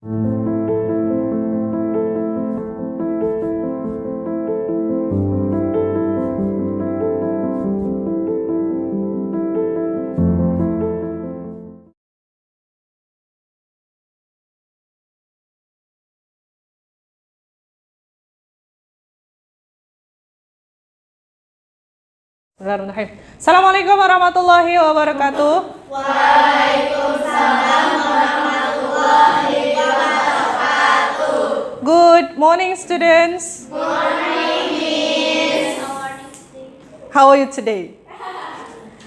Bismillahirrahmanirrahim. Assalamualaikum warahmatullahi wabarakatuh. Waalaikumsalam warahmatullahi wabarakatuh. Good morning, students. Good morning, Miss. How are you today?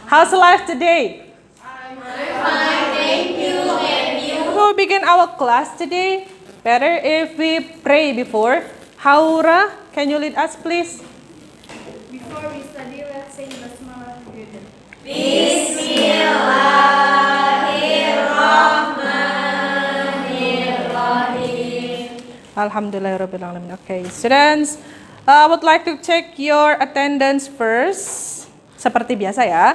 How's life today? I'm fine, thank you. And you? Before we begin our class today, better if we pray before. Haura, can you lead us, please? Before we study, let's say Basmalah together. Bismillahirrahmanirrahim. Alhamdulillahirrahmanirrahim. Okay, students, I would like to check your attendance first. Seperti biasa ya.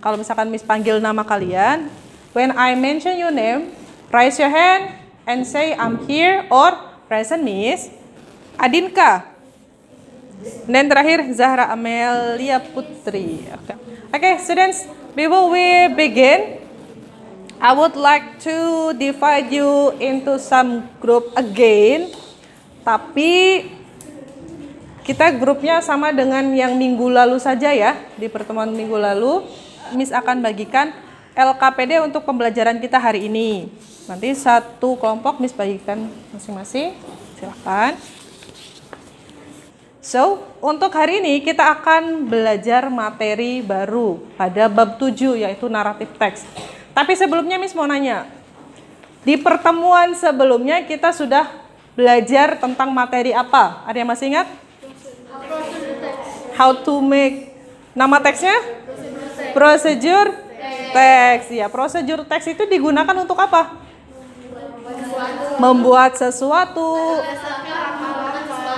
Kalau misalkan Miss panggil nama kalian, when I mention your name, raise your hand and say I'm here or present, Miss. Adinka. Dan terakhir Zahra Amelia Putri. Okay, students, before we begin, I would like to divide you into some group again. Tapi kita grupnya sama dengan yang minggu lalu saja ya. Di pertemuan minggu lalu, Miss akan bagikan LKPD untuk pembelajaran kita hari ini. Nanti satu kelompok Miss bagikan masing-masing. Silakan. So, untuk hari ini kita akan belajar materi baru pada bab 7 yaitu naratif teks. Tapi sebelumnya Miss mau nanya, di pertemuan sebelumnya kita sudah belajar tentang materi apa? Ada yang masih ingat? How to make, nama teksnya? Procedure teks. Ya, procedure teks itu digunakan untuk apa? Membuat sesuatu,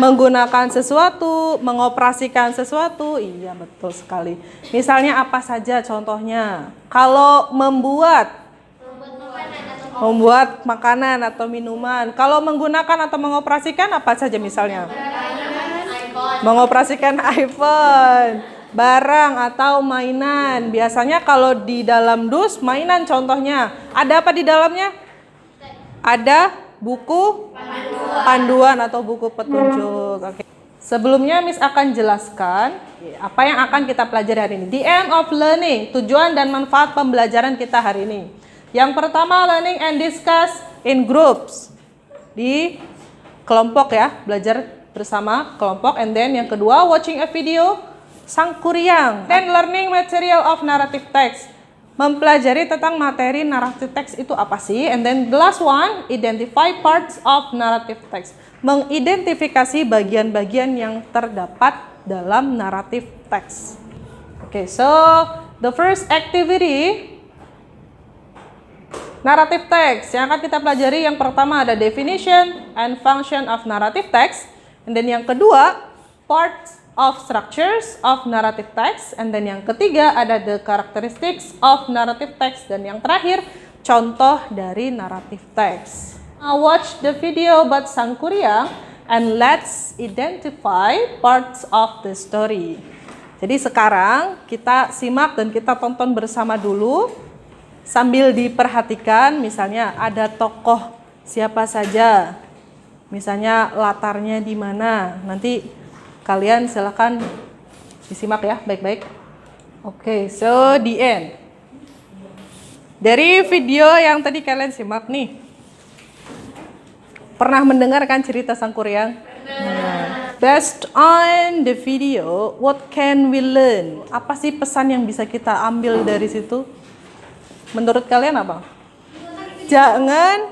menggunakan sesuatu, mengoperasikan sesuatu. Iya, betul sekali. Misalnya apa saja contohnya? Kalau membuat makanan atau minuman. Kalau menggunakan atau mengoperasikan apa saja misalnya? Mengoperasikan iPhone, barang atau mainan. Biasanya kalau di dalam dus, mainan contohnya. Ada apa di dalamnya? Ada buku panduan atau buku petunjuk. Oke. Sebelumnya Miss akan jelaskan apa yang akan kita pelajari hari ini. The aim of learning, tujuan dan manfaat pembelajaran kita hari ini. Yang pertama, learning and discuss in groups. Di kelompok ya, belajar bersama kelompok. And then yang kedua, watching a video sangkuriang. Then learning material of narrative text. Mempelajari tentang materi naratif teks itu apa sih? And then the last one, identify parts of narrative text. Mengidentifikasi bagian-bagian yang terdapat dalam naratif teks. Okay, so the first activity, naratif text. Yang akan kita pelajari yang pertama ada definition and function of narrative text. And then yang kedua, parts of structures of narrative text, and then yang ketiga ada the characteristics of narrative text, dan yang terakhir contoh dari naratif text. Now watch the video about sangkuriang and let's identify parts of the story. Jadi sekarang kita simak dan kita tonton bersama dulu sambil diperhatikan. Misalnya ada tokoh siapa saja, misalnya latarnya di mana. Nanti kalian silakan disimak ya baik-baik. Oke, so the end. Dari video yang tadi kalian simak nih, pernah mendengarkan cerita sangkuriang? Based on the video, what can we learn? Apa sih pesan yang bisa kita ambil dari situ? Menurut kalian apa? Jangan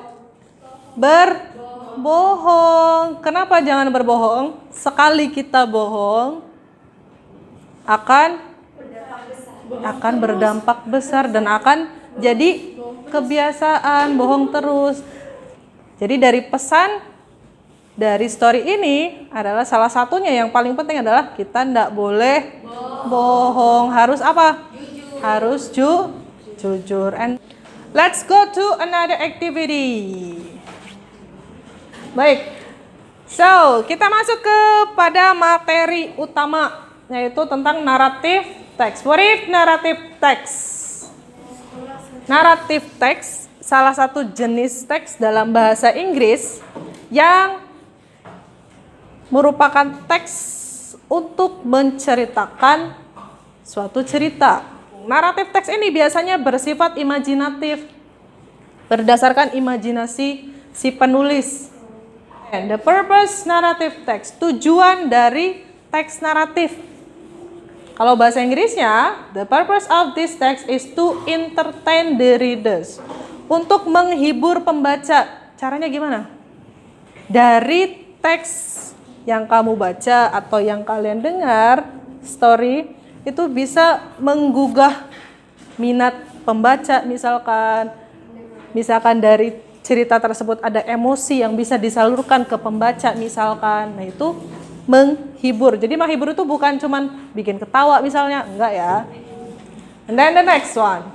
berbohong. Kenapa jangan berbohong? Sekali kita bohong akan berdampak besar dan akan jadi kebiasaan bohong terus. Jadi dari pesan dari story ini adalah salah satunya yang paling penting adalah kita tidak boleh bohong. Harus apa? Harus jujur. And let's go to another activity. Baik. So, kita masuk kepada materi utama, yaitu tentang narrative text. What is narrative text? Narrative text salah satu jenis teks dalam bahasa Inggris yang merupakan teks untuk menceritakan suatu cerita. Narrative text ini biasanya bersifat imajinatif, berdasarkan imajinasi si penulis. And the purpose narrative text, tujuan dari teks naratif. Kalau bahasa Inggrisnya, the purpose of this text is to entertain the readers. Untuk menghibur pembaca. Caranya gimana? Dari teks yang kamu baca atau yang kalian dengar, story, itu bisa menggugah minat pembaca, misalkan dari cerita tersebut ada emosi yang bisa disalurkan ke pembaca misalkan. Nah, itu menghibur. Jadi menghibur itu bukan cuman bikin ketawa misalnya, enggak ya. And then the next one.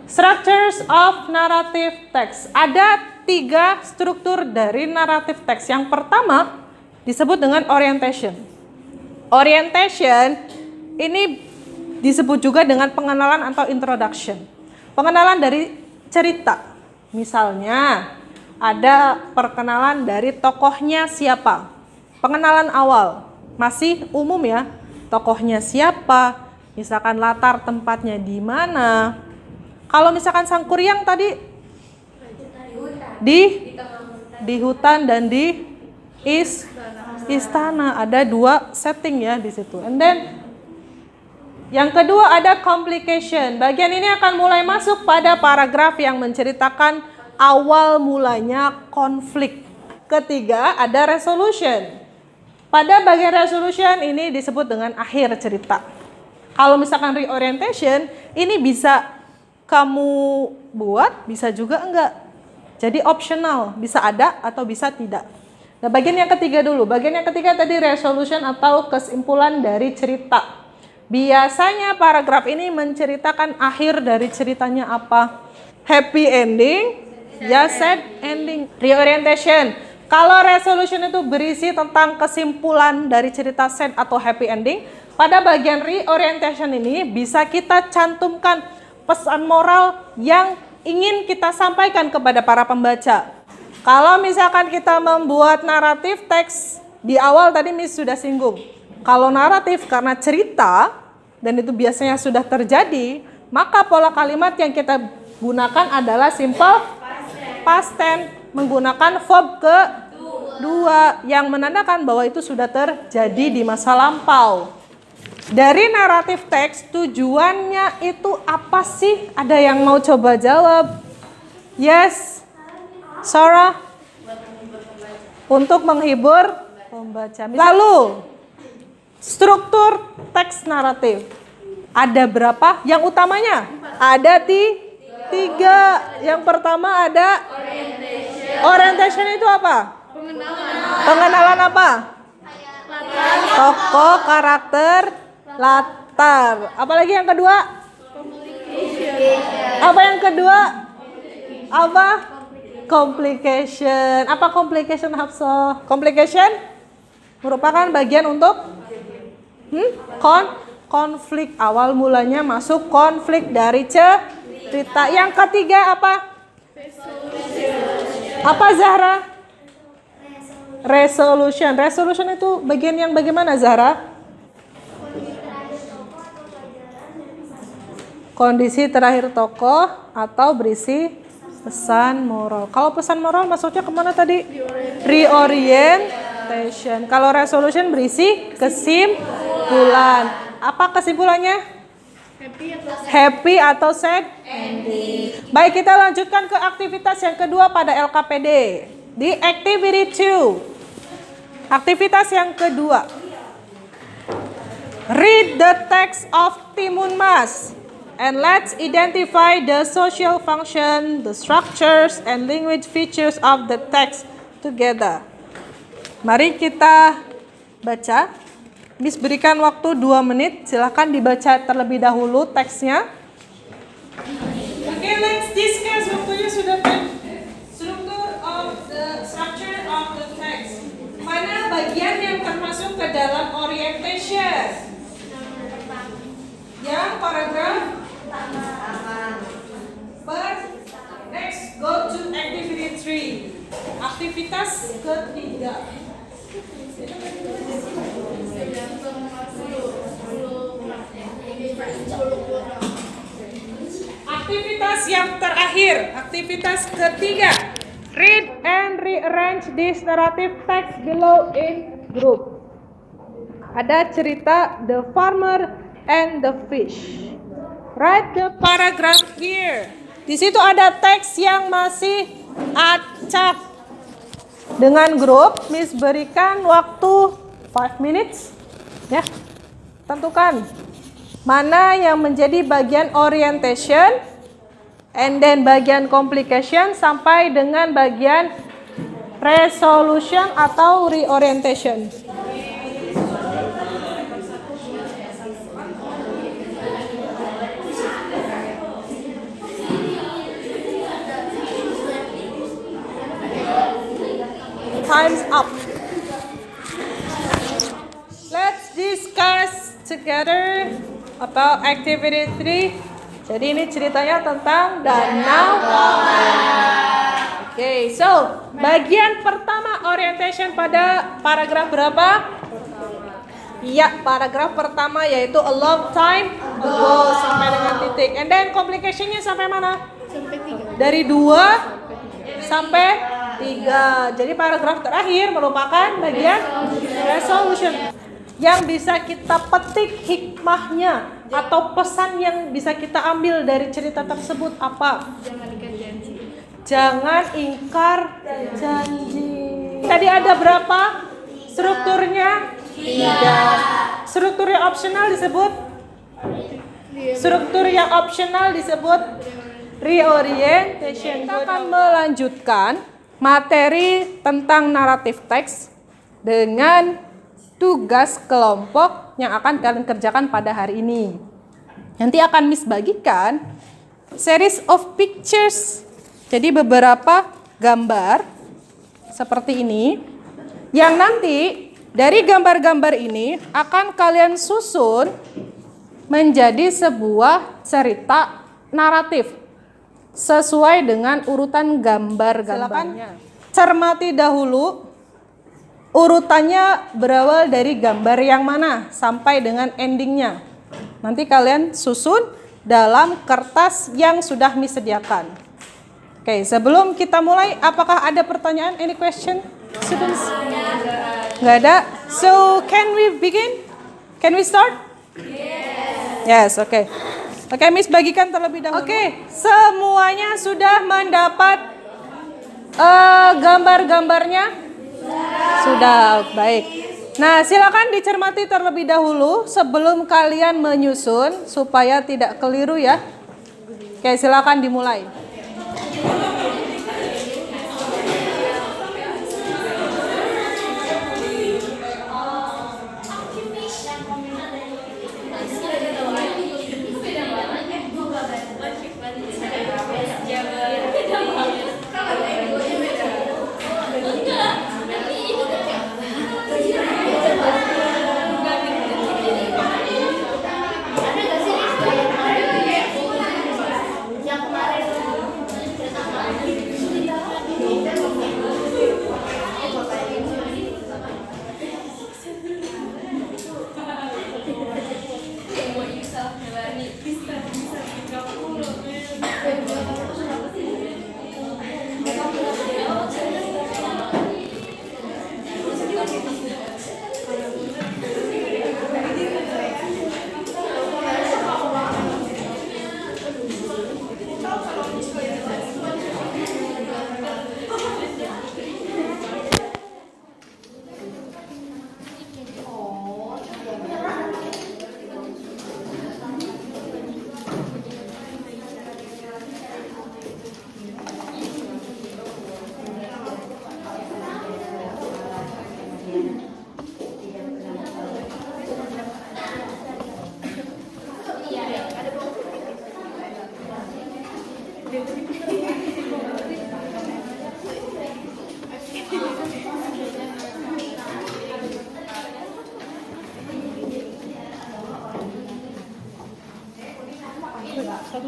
Structures of narrative text. Ada 3 struktur dari narrative text. Yang pertama disebut dengan orientation. Orientation ini disebut juga dengan pengenalan atau introduction. Pengenalan dari cerita. Misalnya ada perkenalan dari tokohnya siapa. Pengenalan awal, masih umum ya, tokohnya siapa, misalkan latar tempatnya di mana. Kalau misalkan Sangkuriang tadi di hutan dan di istana, ada 2 setting ya di situ. And then yang kedua ada complication. Bagian ini akan mulai masuk pada paragraf yang menceritakan awal mulanya konflik. Ketiga ada resolution. Pada bagian resolution ini disebut dengan akhir cerita. Kalau misalkan reorientation, ini bisa kamu buat, bisa juga enggak. Jadi optional, bisa ada atau bisa tidak. Nah, bagian yang ketiga dulu. Bagian yang ketiga tadi resolution atau kesimpulan dari cerita. Biasanya paragraf ini menceritakan akhir dari ceritanya apa. Happy ending, ya sad ending. Reorientation. Kalau resolution itu berisi tentang kesimpulan dari cerita sad atau happy ending, pada bagian reorientation ini bisa kita cantumkan pesan moral yang ingin kita sampaikan kepada para pembaca. Kalau misalkan kita membuat naratif teks, di awal tadi Miss sudah singgung. Kalau naratif karena cerita, dan itu biasanya sudah terjadi, maka pola kalimat yang kita gunakan adalah simple past tense. Menggunakan verb kedua yang menandakan bahwa itu sudah terjadi di masa lampau. Dari naratif teks, tujuannya itu apa sih? Ada yang mau coba jawab? Yes, Sarah? Untuk menghibur pembaca. Lalu, struktur teks naratif. Ada berapa? Yang utamanya? Ada 3. Yang pertama ada orientation itu apa? Pengenalan apa? Tokoh, karakter, latar. Apalagi yang kedua? Apa yang kedua? Apa? Complication. Apa complication, Hafsah? Complication merupakan bagian untuk konflik. Awal mulanya masuk konflik dari cerita. Yang ketiga apa? Apa Zahra? Resolution. Resolution itu bagian yang bagaimana Zahra? Kondisi terakhir tokoh atau berisi pesan moral. Kalau pesan moral maksudnya kemana tadi? Reorientation. Kalau resolution berisi kesimpulan. Apa kesimpulannya? Happy atau sad ending. Baik, kita lanjutkan ke aktivitas yang kedua pada LKPD. Di activity 2. Aktivitas yang kedua. Read the text of Timun Mas. And let's identify the social function, the structures, and language features of the text together. Mari kita baca. Miss berikan waktu 2 menit. Silahkan dibaca terlebih dahulu teksnya. Oke, let's discuss. Waktunya sudah. Struktur of the structure of bagian yang termasuk ke dalam orientation? Yang paragraf next, go to activity 3. Aktivitas ketiga. Aktivitas yang terakhir, aktivitas ketiga. Read and rearrange this narrative text below in group. Ada cerita The Farmer and the Fish. Write the paragraph here. Di situ ada teks yang masih acak. Dengan grup, Miss berikan waktu 5 minutes. Ya, tentukan mana yang menjadi bagian orientation, and then bagian complication sampai dengan bagian resolution atau reorientation. Time's up. Let's discuss together about activity 3. Jadi ini ceritanya tentang danau toba. Oke, so bagian pertama orientation pada paragraf berapa? Iya, paragraf pertama yaitu a long time ago sampai dengan titik. And then complication-nya sampai mana? Sampai 3. Dari 2 sampai 3. Jadi paragraf terakhir merupakan bagian resolution. Yang bisa kita petik hikmahnya atau pesan yang bisa kita ambil dari cerita tersebut apa? Jangan ikat janji. Jangan ingkar janji. Tadi ada berapa strukturnya? 3. Struktur yang opsional disebut? Struktur yang opsional disebut reorientation. Kita akan melanjutkan materi tentang naratif teks dengan tugas kelompok yang akan kalian kerjakan pada hari ini. Nanti akan Miss bagikan series of pictures. Jadi beberapa gambar seperti ini yang nanti dari gambar-gambar ini akan kalian susun menjadi sebuah cerita naratif sesuai dengan urutan gambar-gambarnya. Cermati dahulu urutannya berawal dari gambar yang mana sampai dengan endingnya. Nanti kalian susun dalam kertas yang sudah Miss sediakan. Oke, sebelum kita mulai, apakah ada pertanyaan? Any question, students? Nggak ada. So, can we begin? Can we start? Yes, oke. Oke, Miss bagikan terlebih dahulu. Oke, semuanya sudah mendapat gambar-gambarnya? Sudah, baik. Nah, silakan dicermati terlebih dahulu sebelum kalian menyusun supaya tidak keliru ya. Oke, silakan dimulai.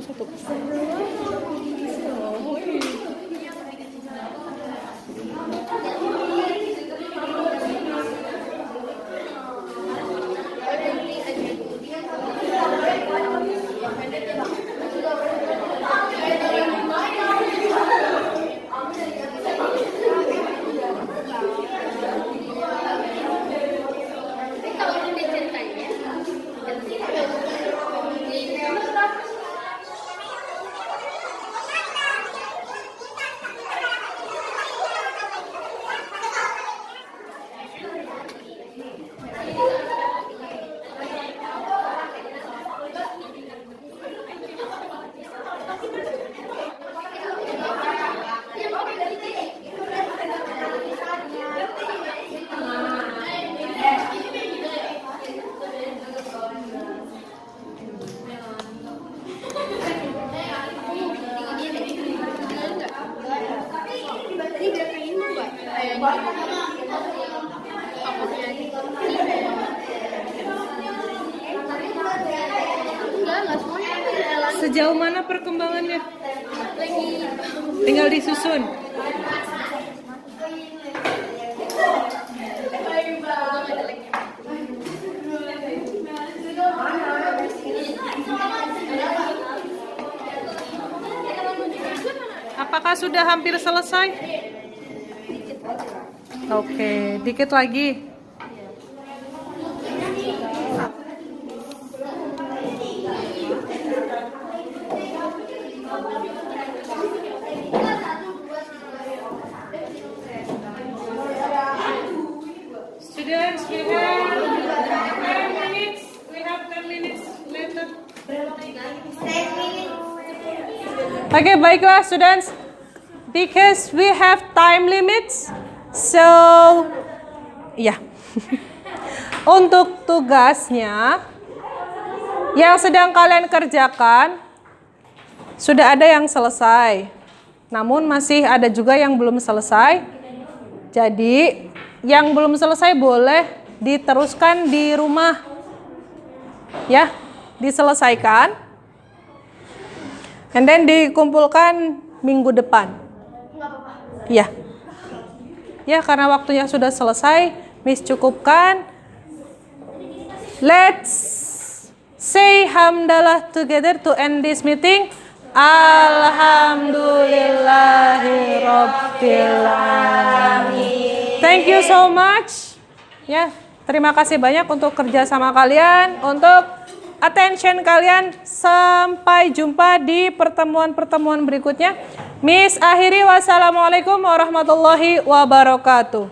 satu-satu. Sejauh mana perkembangannya? Tinggal disusun. Apakah sudah hampir selesai? Oke, dikit lagi. Students, we have 10 minutes. We have 10 minutes later. Okay, baiklah students. Because we have time limits, so ya. Untuk tugasnya yang sedang kalian kerjakan sudah ada yang selesai. Namun masih ada juga yang belum selesai. Jadi yang belum selesai boleh diteruskan di rumah. Ya, diselesaikan. And then dikumpulkan minggu depan. Ya. Ya, karena waktunya sudah selesai, Miss cukupkan. Let's say hamdalah together to end this meeting. Alhamdulillahirabbil alamin. Thank you so much. Ya, terima kasih banyak untuk kerja sama kalian, untuk attention kalian. Sampai jumpa di pertemuan-pertemuan berikutnya. Miss akhiri, wassalamualaikum warahmatullahi wabarakatuh.